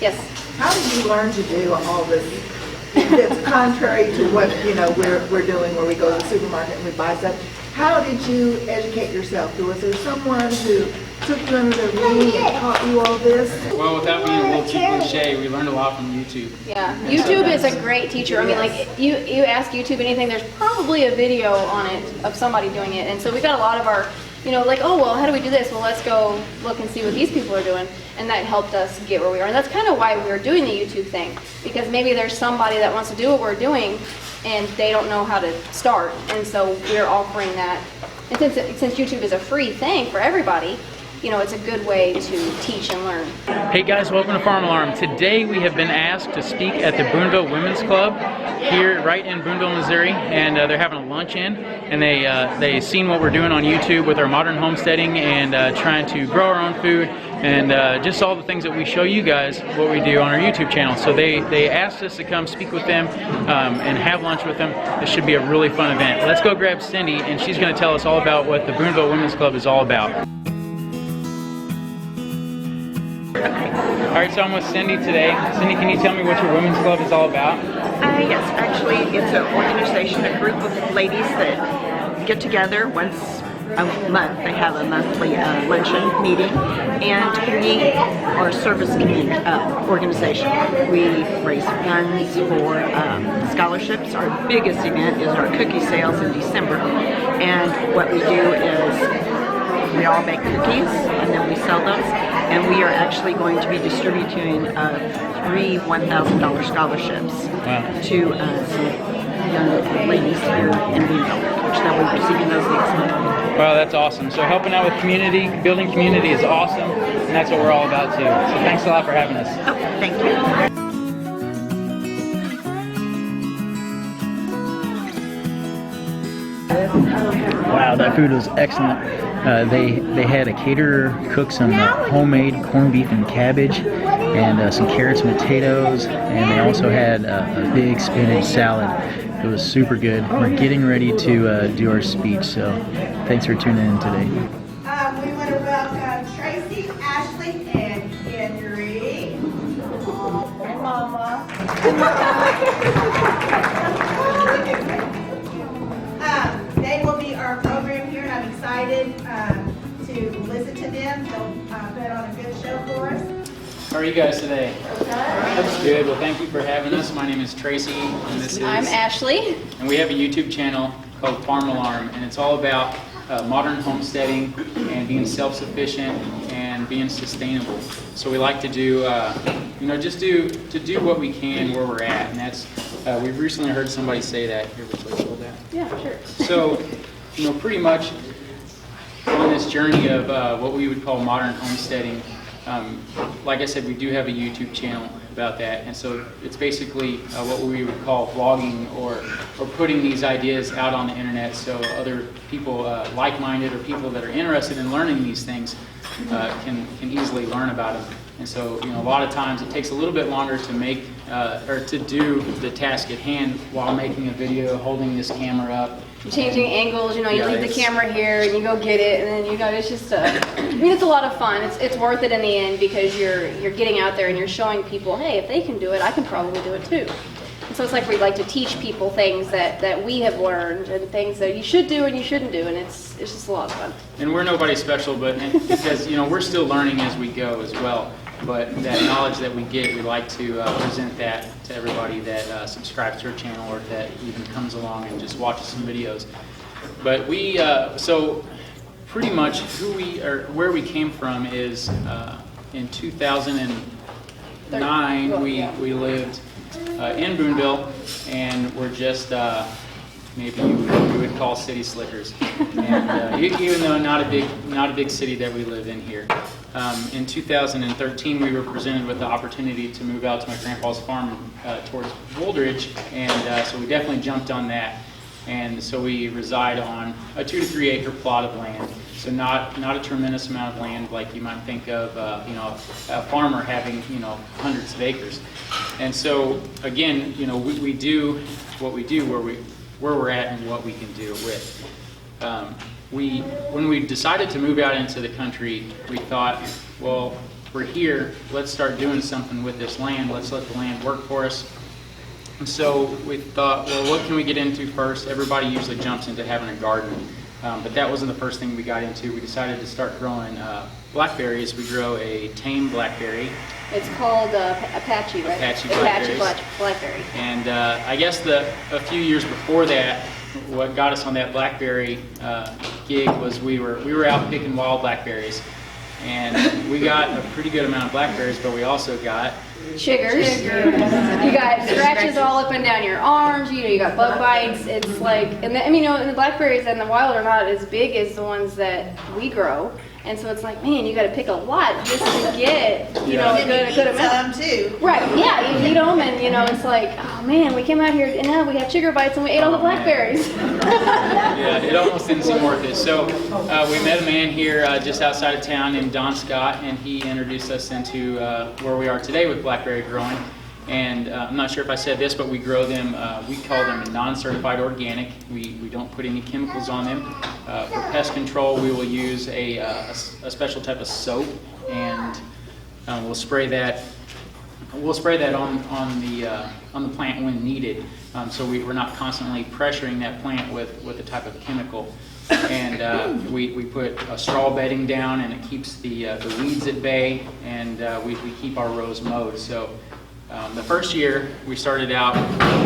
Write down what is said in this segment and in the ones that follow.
Yes. How did you learn to do all this that's contrary to what, you know, we're doing where we go to the supermarket and we buy stuff? How did you educate yourself? Was there someone who took you under their wing and taught you all this? Well, without being a little too cliche, we learned a lot from YouTube. Yeah, YouTube is a great teacher. I mean, like, you ask YouTube anything, there's probably a video on it of somebody doing it. And so we got a lot of our, you know, like, oh, well, how do we do this? Well, let's go look and see what these people are doing. And that helped us get where we are. And that's kind of why we're doing the YouTube thing. Because maybe there's somebody that wants to do what we're doing and they don't know how to start. And so we're offering that. And since YouTube is a free thing for everybody, you know, it's a good way to teach and learn. Hey guys, welcome to Farm Alarm. Today we have been asked to speak at the Boonville Women's Club here right in Boonville, Missouri, and they're having a luncheon, and they seen what we're doing on YouTube with our modern homesteading and trying to grow our own food and just all the things that we show you guys what we do on our YouTube channel. So they asked us to come speak with them and have lunch with them. This should be a really fun event. Let's go grab Cindy, and she's going to tell us all about what the Boonville Women's Club is all about. Alright, so I'm with Cindy today. Cindy, can you tell me what your women's club is all about? Yes, actually it's an organization, a group of ladies that get together once a month. They have a monthly luncheon meeting, and we are a service community organization. We raise funds for scholarships. Our biggest event is our cookie sales in December, and what we do is we all bake cookies and then we sell those, and we are actually going to be distributing 3 $1,000 scholarships to some young ladies here in Boonville, which they'll be receiving those next month. Wow, that's awesome. So helping out with community, building community is awesome, and that's what we're all about too. So thanks a lot for having us. Oh, thank you. Wow, that food was excellent. They had a caterer cook some homemade corned beef and cabbage, and some carrots and potatoes, and they also had a big spinach salad. It was super good. We're getting ready to do our speech, so thanks for tuning in today. We want to welcome Tracy, Ashley, and Henry. And Mama. They will be our program here, and I'm excited to listen to them. They'll put on a good show for us. How are you guys today? That's good. Well, thank you for having us. My name is Tracy, and this is... I'm Ashley. And we have a YouTube channel called Farm Alarm, and it's all about modern homesteading and being self-sufficient and being sustainable. So we like to do, you know, just do what we can where we're at, and that's, we've recently heard somebody say that. Here, would you like to hold that? Yeah, sure. So, you know, pretty much on this journey of what we would call modern homesteading, like I said, we do have a YouTube channel about that, and so it's basically what we would call vlogging or putting these ideas out on the internet so other people like-minded or people that are interested in learning these things can easily learn about them. And so, you know, a lot of times it takes a little bit longer to make or to do the task at hand while making a video, holding this camera up. Changing angles, you know, you leave the camera here and you go get it, and then, you know, it's just I mean, it's a lot of fun. It's worth it in the end because you're getting out there and you're showing people, hey, if they can do it, I can probably do it too. And so it's like we like to teach people things that we have learned and things that you should do and you shouldn't do, and it's just a lot of fun. And we're nobody special, but because, you know, we're still learning as we go as well. But that knowledge that we get, we like to present that to everybody that subscribes to our channel or that even comes along and just watches some videos. But we, so pretty much where we came from is in 2009 we lived in Boonville, and we're just maybe we would call city slickers, and even though not a big city that we live in here. In 2013, we were presented with the opportunity to move out to my grandpa's farm towards Woldridge, and so we definitely jumped on that. And so we reside on a 2 to 3 acre plot of land. So not a tremendous amount of land like you might think of, you know, a farmer having, you know, hundreds of acres. And so again, you know, we do what we do where we're at and what we can do it with. When we decided to move out into the country, we thought, well, we're here, let's start doing something with this land. Let's let the land work for us. And so we thought, well, what can we get into first? Everybody usually jumps into having a garden, but that wasn't the first thing we got into. We decided to start growing blackberries. We grow a tame blackberry. It's called Apache, right? Apache Blackberry. And I guess a few years before that, what got us on that blackberry gig was we were out picking wild blackberries, and we got a pretty good amount of blackberries, but we also got Chiggers. You got scratches all up and down your arms. You got bug bites. It's like, and the blackberries and the wild are not as big as the ones that we grow. And so it's like, man, you got to pick a lot just to get, a good amount. Some too. Right, yeah, you eat them, and it's like, oh man, we came out here and now we have chigger bites and we ate all the blackberries. Yeah, it almost didn't seem worth it. So we met a man here just outside of town named Don Scott, and he introduced us into where we are today with blackberry growing. And I'm not sure if I said this, but we grow them, we call them non-certified organic. We don't put any chemicals on them. For pest control, we will use a special type of soap, and we'll spray that on the plant when needed. So we're not constantly pressuring that plant with a type of chemical. And we put a straw bedding down, and it keeps the weeds at bay, and we keep our rows mowed. So the first year we started out,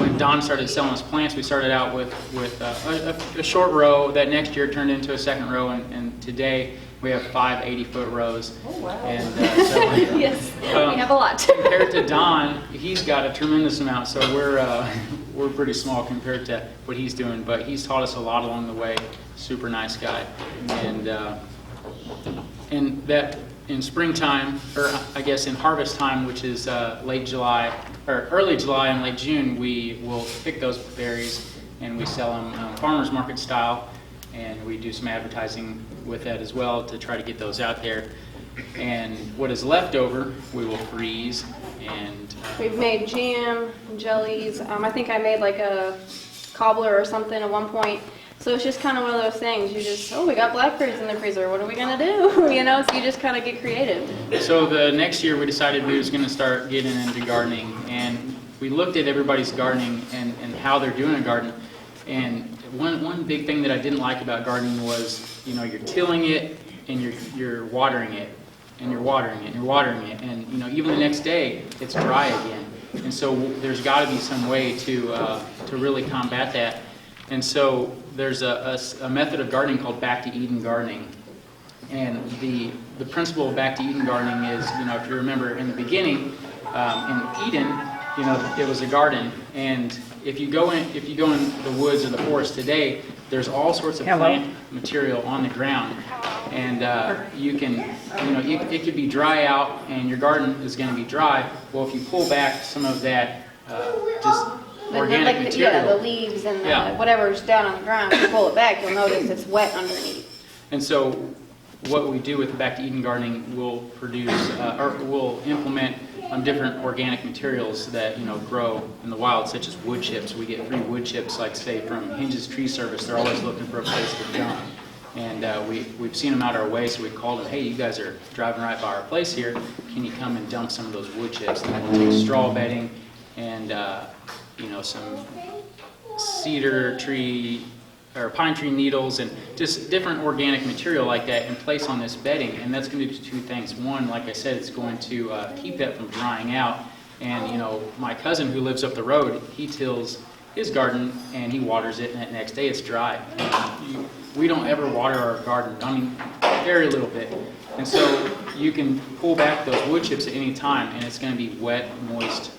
when Don started selling us plants, we started out with a short row. That next year turned into a second row, and today we have 5 80-foot rows. Oh, wow. And so Yes, we have a lot. compared to Don, he's got a tremendous amount, so we're pretty small compared to what he's doing, but he's taught us a lot along the way. Super nice guy. And that in springtime, or I guess in harvest time, which is late July or early July and late June, we will pick those berries and we sell them farmers market style, and we do some advertising with that as well to try to get those out there. And what is left over, we will freeze. And We've made jam, jellies. I think I made like a cobbler or something at one point. So it's just kind of one of those things. You just, we got blackberries in the freezer. What are we going to do? So you just kind of get creative. so the next year we decided we was going to start getting into gardening, and we looked at everybody's gardening and how they're doing a garden. And one big thing that I didn't like about gardening was, you're tilling it and you're watering it, and you're watering it and you're watering it, and even the next day it's dry again. And so there's got to be some way to really combat that. And so there's a method of gardening called back to Eden gardening. And the principle of back to Eden gardening is, if you remember in the beginning, in Eden, it was a garden. And if you go in the woods or the forest today, there's all sorts of plant material on the ground. And you can, it could be dry out and your garden is going to be dry. Well, if you pull back some of that just organic material. The leaves and whatever's down on the ground, if you pull it back, you'll notice it's wet underneath. And so what we do with the Back to Eden gardening, we'll produce, or we'll implement different organic materials that grow in the wild, such as wood chips. We get free wood chips, like say from Hinge's Tree Service. They're always looking for a place to dump. And we've seen them out our way, so we called them, hey, you guys are driving right by our place here. Can you come and dump some of those wood chips? And then we'll take straw bedding and some cedar tree or pine tree needles and just different organic material like that and place on this bedding. And that's going to do two things. One, like I said, it's going to keep that from drying out. And my cousin who lives up the road, he tills his garden and he waters it, and the next day it's dry. And we don't ever water our garden. I mean, very little bit. And so you can pull back those wood chips at any time, and it's going to be wet, moist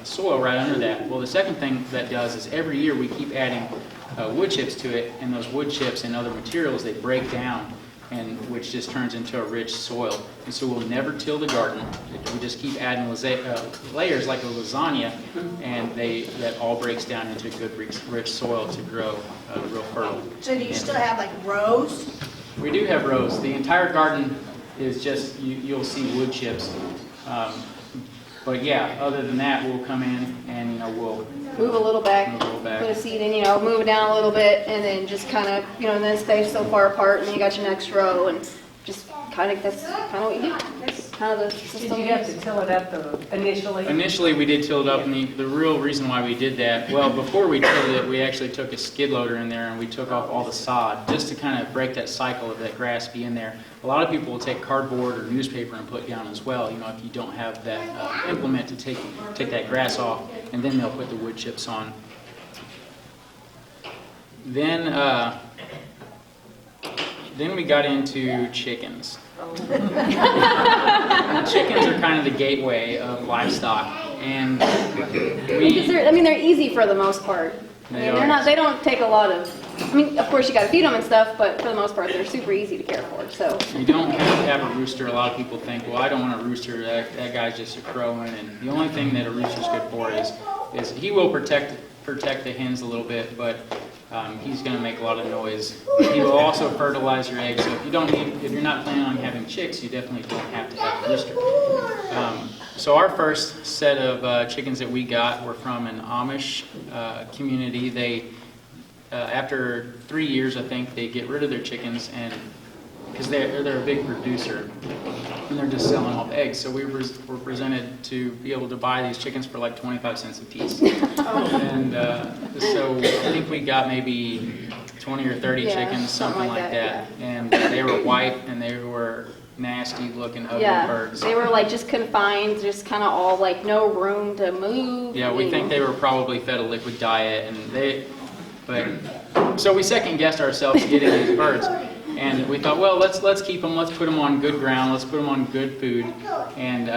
soil right under that. Well, the second thing that does is every year we keep adding wood chips to it, and those wood chips and other materials, they break down, and which just turns into a rich soil. And so we'll never till the garden. We just keep adding layers like a lasagna, and that all breaks down into good rich soil to grow real fertile. So do you still have like rows? We do have rows. The entire garden is just, you'll see wood chips. But yeah, other than that, we'll come in and we'll move a little back, back. Put a seed in, move it down a little bit, and then just kind of, and then stay so far apart, and then you got your next row, and just kind of, that's kind of what you do. kind of the system. Did you have to till it up initially? Initially, we did till it up, and the real reason why we did that, well, before we tilled it, we actually took a skid loader in there and we took off all the sod just to kind of break that cycle of that grass being there. A lot of people will take cardboard or newspaper and put down as well, if you don't have that implement to take that grass off, and then they'll put the wood chips on. Then we got into chickens. Chickens are kind of the gateway of livestock, and Because they're easy for the most part. They don't take a lot of, of course you got to feed them and stuff, but for the most part they're super easy to care for. So you don't have to have a rooster. A lot of people think, well, I don't want a rooster. That guy's just a crowing. And the only thing that a rooster's good for is he will protect the hens a little bit, but he's going to make a lot of noise. He will also fertilize your eggs. So if you're not planning on having chicks, you definitely don't have to have a rooster. So our first set of chickens that we got were from an Amish community. They, after 3 years, I think, they get rid of their chickens, and because they're a big producer, and they're just selling off eggs. So we were presented to be able to buy these chickens for like 25 cents a piece. And so I think we got maybe 20 or 30 chickens, something like that. Yeah. And they were white, and they were nasty looking, ugly birds. They were like just confined, just kind of all like no room to move. Yeah, we think they were probably fed a liquid diet, so we second guessed ourselves getting these birds. And we thought, well, let's keep them. Let's put them on good ground. Let's put them on good food. And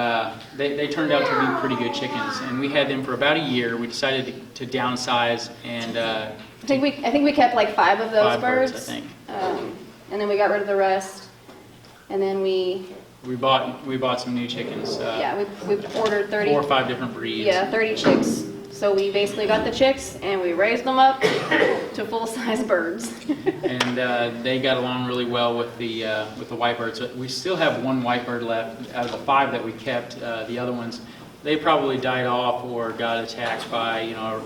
they turned out to be pretty good chickens. And we had them for about a year. We decided to downsize, and I think we kept like 5 of those birds. I think. And then we got rid of the rest. And then we bought some new chickens. we ordered 30. 4 or 5 different breeds. Yeah, 30 chicks. So we basically got the chicks and we raised them up to full-size birds. And they got along really well with the white birds. We still have 1 white bird left out of the 5 that we kept. The other ones, they probably died off or got attacked by a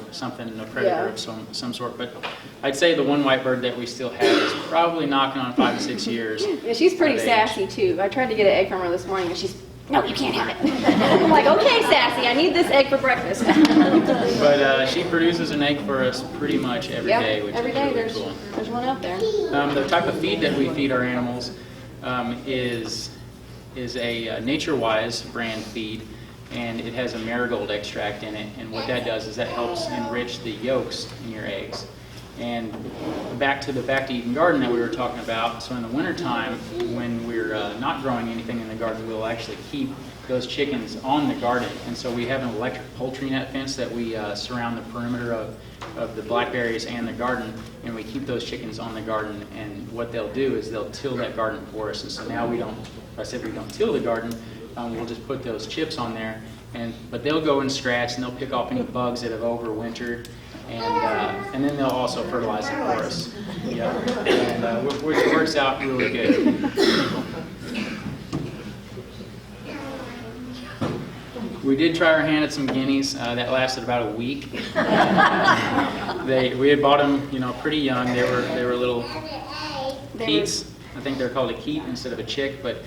predator of some sort. But I'd say the 1 white bird that we still have is probably knocking on 5 to 6 years. Yeah, she's pretty sassy too. I tried to get an egg from her this morning, and she's, no, you can't have it. I'm like, okay, sassy, I need this egg for breakfast. But she produces an egg for us pretty much every day, which every is day really cool. there's one out there. The type of feed that we feed our animals is a Nature Wise brand feed, and it has a marigold extract in it. And what that does is that helps enrich the yolks in your eggs. And back to the back-to-eaten garden that we were talking about, so in the wintertime, when we're not growing anything in the garden, we'll actually keep those chickens on the garden. And so we have an electric poultry net fence that we surround the perimeter of the blackberries and the garden, and we keep those chickens on the garden. And what they'll do is they'll till that garden for us. And so now we don't till the garden, we'll just put those chips on there, but they'll go and scratch, and they'll pick off any bugs that have overwintered. And then they'll also fertilize it for us. Yeah, and which works out really good. We did try our hand at some guineas. That lasted about a week. We had bought them, pretty young. They were little keats. I think they're called a keat instead of a chick, but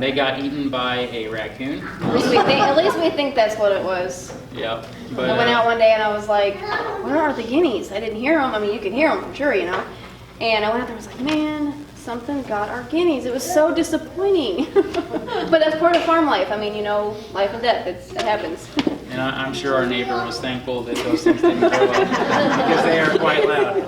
they got eaten by a raccoon. At least we think that's what it was. Yeah. But, I went out one day and I was like, where are the guineas? I didn't hear them. I mean, you can hear them for sure, And I went out there and was like, man, something got our guineas. It was so disappointing. But that's part of farm life. I mean, life and death, it happens. And I'm sure our neighbor was thankful that those things didn't grow up because they are quite loud.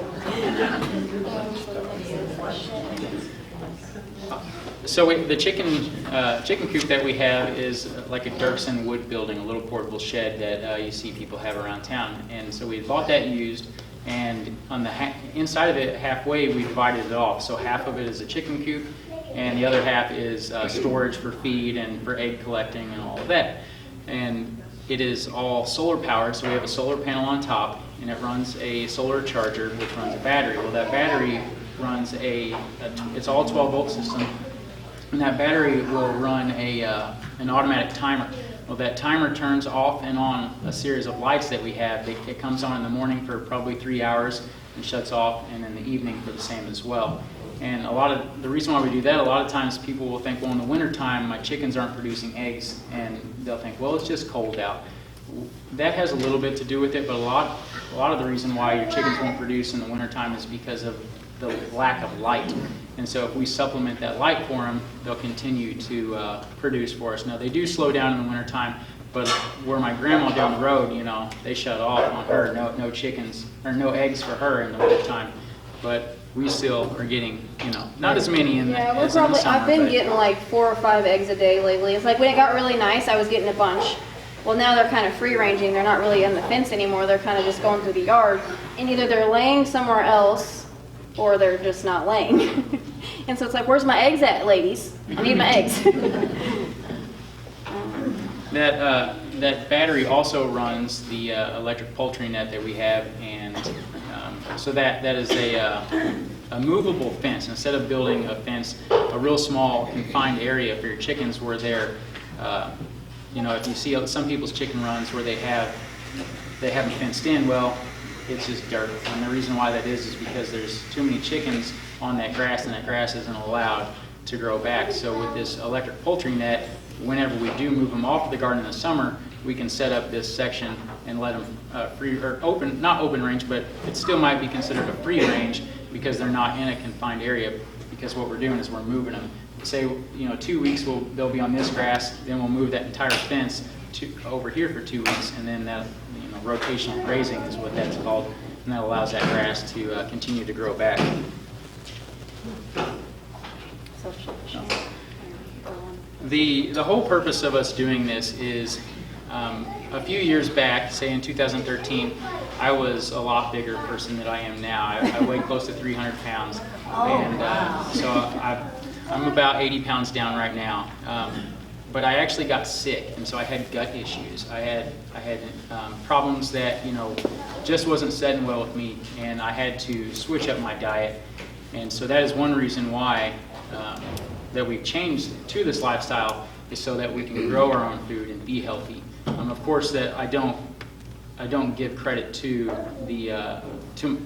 So the chicken coop that we have is like a Dirksen wood building, a little portable shed that you see people have around town. And so we bought that used, and on the inside of it, halfway, we divided it off. So half of it is a chicken coop, and the other half is storage for feed and for egg collecting and all of that. And it is all solar powered, so we have a solar panel on top, and it runs a solar charger, which runs a battery. Well, that battery runs it's all 12-volt system. And that battery will run an automatic timer. Well, that timer turns off and on a series of lights that we have. It comes on in the morning for probably 3 hours and shuts off, and in the evening for the same as well. And the reason why we do that, a lot of times people will think, well, in the wintertime, my chickens aren't producing eggs, and they'll think, well, it's just cold out. That has a little bit to do with it, but a lot of the reason why your chickens won't produce in the wintertime is because of the lack of light. And so if we supplement that light for them, they'll continue to produce for us. Now, they do slow down in the wintertime, but where my grandma down the road, they shut off on her, no chickens, or no eggs for her in the wintertime. But we still are getting, not as many in Yeah, as in the summer. I've been but- getting like 4 or 5 eggs a day lately. It's like when it got really nice, I was getting a bunch. Well, now they're kind of free ranging. They're not really in the fence anymore. They're kind of just going through the yard. And either they're laying somewhere else or they're just not laying. And so it's like, where's my eggs at, ladies? I need my eggs. That battery also runs the electric poultry net that we have, and so that is a movable fence. Instead of building a fence, a real small confined area for your chickens where they're, if you see some people's chicken runs where they haven't fenced in, well, it's just dirt. And the reason why that is because there's too many chickens on that grass, and that grass isn't allowed to grow back. So with this electric poultry net, whenever we do move them off the garden in the summer, we can set up this section and let them not open range, but it still might be considered a free range because they're not in a confined area, because what we're doing is we're moving them. Say, 2 weeks they'll be on this grass, then we'll move that entire fence over here for 2 weeks, and then that, rotational grazing is what that's called, and that allows that grass to continue to grow back. The whole purpose of us doing this is, a few years back, say in 2013, I was a lot bigger person than I am now. I weighed close to 300 pounds, and so I'm about 80 pounds down right now. But I actually got sick, and so I had gut issues. I had problems that just wasn't setting well with me, and I had to switch up my diet. And so that is one reason why that we've changed to this lifestyle, is so that we can grow our own food and be healthy. Of course, that I don't give credit to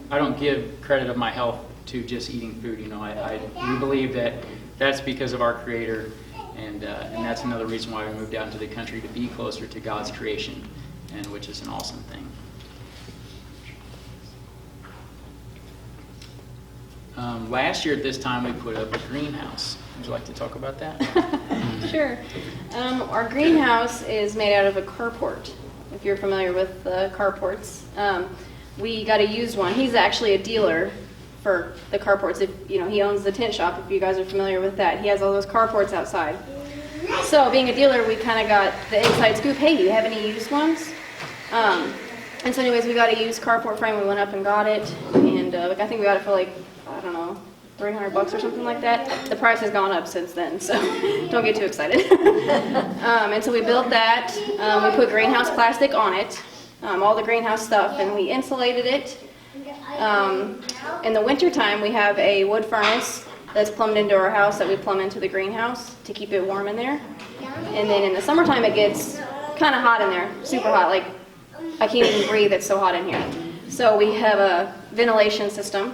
I don't give credit of my health to just eating food. We believe that that's because of our Creator. And that's another reason why we moved out into the country, to be closer to God's creation, and which is an awesome thing. Last year at this time, we put up a greenhouse. Would you like to talk about that? Sure. Our greenhouse is made out of a carport, if you're familiar with carports. We got a used one. He's actually a dealer for the carports. He owns the tent shop, if you guys are familiar with that. He has all those carports outside. So being a dealer, we kind of got the inside scoop. Hey, do you have any used ones? And so anyways, we got a used carport frame. We went up and got it, and I think we got it for like, I don't know, $300 or something like that. The price has gone up since then, so don't get too excited. And so we built that. We put greenhouse plastic on it, all the greenhouse stuff, and we insulated it. In the wintertime, we have a wood furnace that's plumbed into our house that we plumb into the greenhouse to keep it warm in there. And then in the summertime, it gets kind of hot in there, super hot. Like, I can't even breathe, it's so hot in here. So we have a ventilation system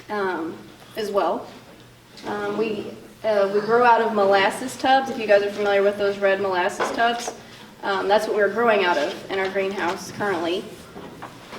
as well. We grow out of molasses tubs, if you guys are familiar with those red molasses tubs. That's what we're growing out of in our greenhouse currently.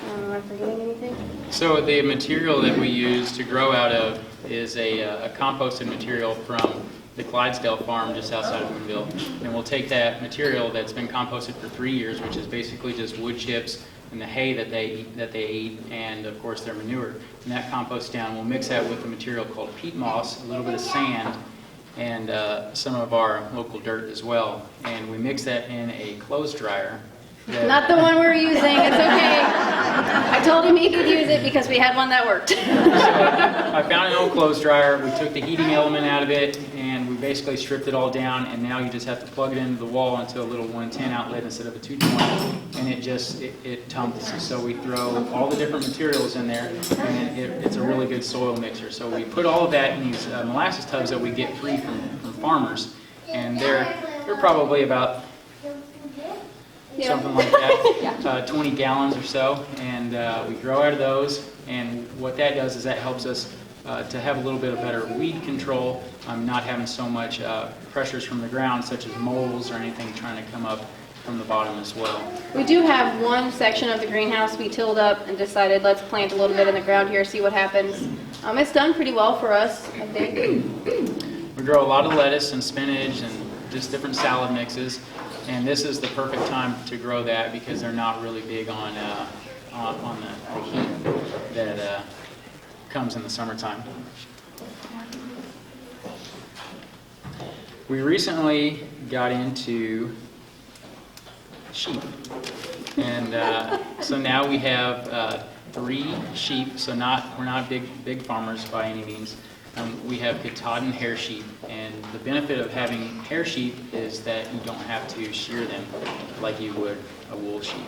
Am I forgetting anything? So the material that we use to grow out of is a composted material from the Clydesdale farm just outside of Boonville. And we'll take that material that's been composted for 3 years, which is basically just wood chips and the hay that they eat, and of course their manure. And that compost down, we'll mix that with a material called peat moss, a little bit of sand, and some of our local dirt as well. And we mix that in a clothes dryer. Not the one we're using, it's okay. I told him he could use it because we had one that worked. So I found an old clothes dryer. We took the heating element out of it, and we basically stripped it all down, and now you just have to plug it into the wall into a little 110 outlet instead of a 220, and it tumbles. So we throw all the different materials in there, and it's a really good soil mixer. So we put all of that in these molasses tubs that we get free from farmers, and they're probably about something like that, 20 gallons or so, and we grow out of those. And what that does is that helps us to have a little bit of better weed control, not having so much pressures from the ground, such as moles or anything trying to come up from the bottom as well. We do have one section of the greenhouse we tilled up and decided let's plant a little bit in the ground here, see what happens. It's done pretty well for us, I think. We grow a lot of lettuce and spinach and just different salad mixes, and this is the perfect time to grow that because they're not really big on the heat that comes in the summertime. We recently got into sheep, and so now we have 3 sheep. So we're not big farmers by any means. We have Katahdin hair sheep, and the benefit of having hair sheep is that you don't have to shear them like you would a wool sheep.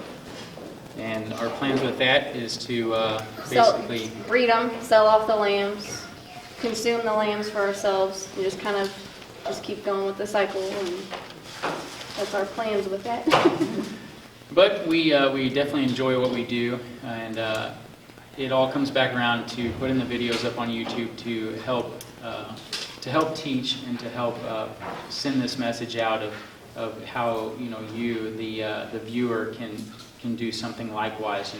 And our plans with that is to basically breed them, sell off the lambs, consume the lambs for ourselves, and just kind of keep going with the cycle. And that's our plans with that. But we definitely enjoy what we do, and it all comes back around to putting the videos up on YouTube to help teach and to help send this message out of how you the viewer can do something likewise.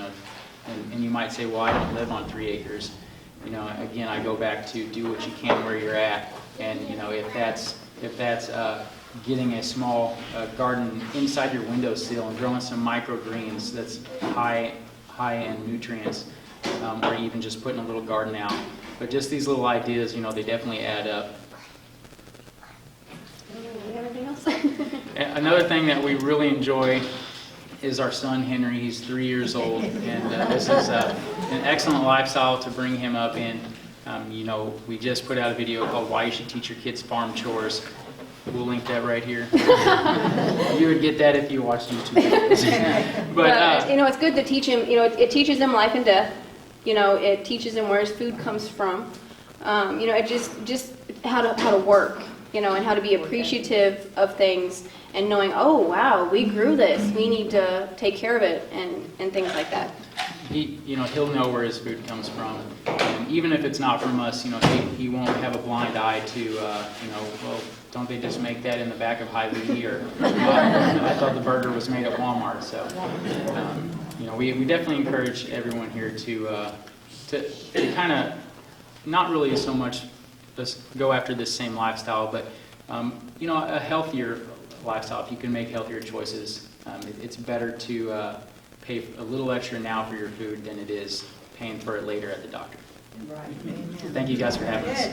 And you might say, well, I don't live on 3 acres. Again, I go back to do what you can where you're at, and if that's getting a small garden inside your windowsill and growing some microgreens that's high in nutrients, or even just putting a little garden out. But just these little ideas, they definitely add up. Do you have anything else? Another thing that we really enjoy is our son Henry. He's 3 years old, and this is an excellent lifestyle to bring him up in. We just put out a video called "Why You Should Teach Your Kids Farm Chores." We'll link that right here. You would get that if you watched YouTube videos. But it's good to teach him. It teaches him life and death. It teaches him where his food comes from. It just how to work. And how to be appreciative of things and knowing, oh wow, we grew this. We need to take care of it and things like that. He'll know where his food comes from, and even if it's not from us, he won't have a blind eye to, well, don't they just make that in the back of Hy-Vee, or I thought the burger was made at Walmart. So, we definitely encourage everyone here to kind of not really so much just go after this same lifestyle, but a healthier lifestyle. If you can make healthier choices, it's better to pay a little extra now for your food than it is paying for it later at the doctor. Right. Thank you guys for having us.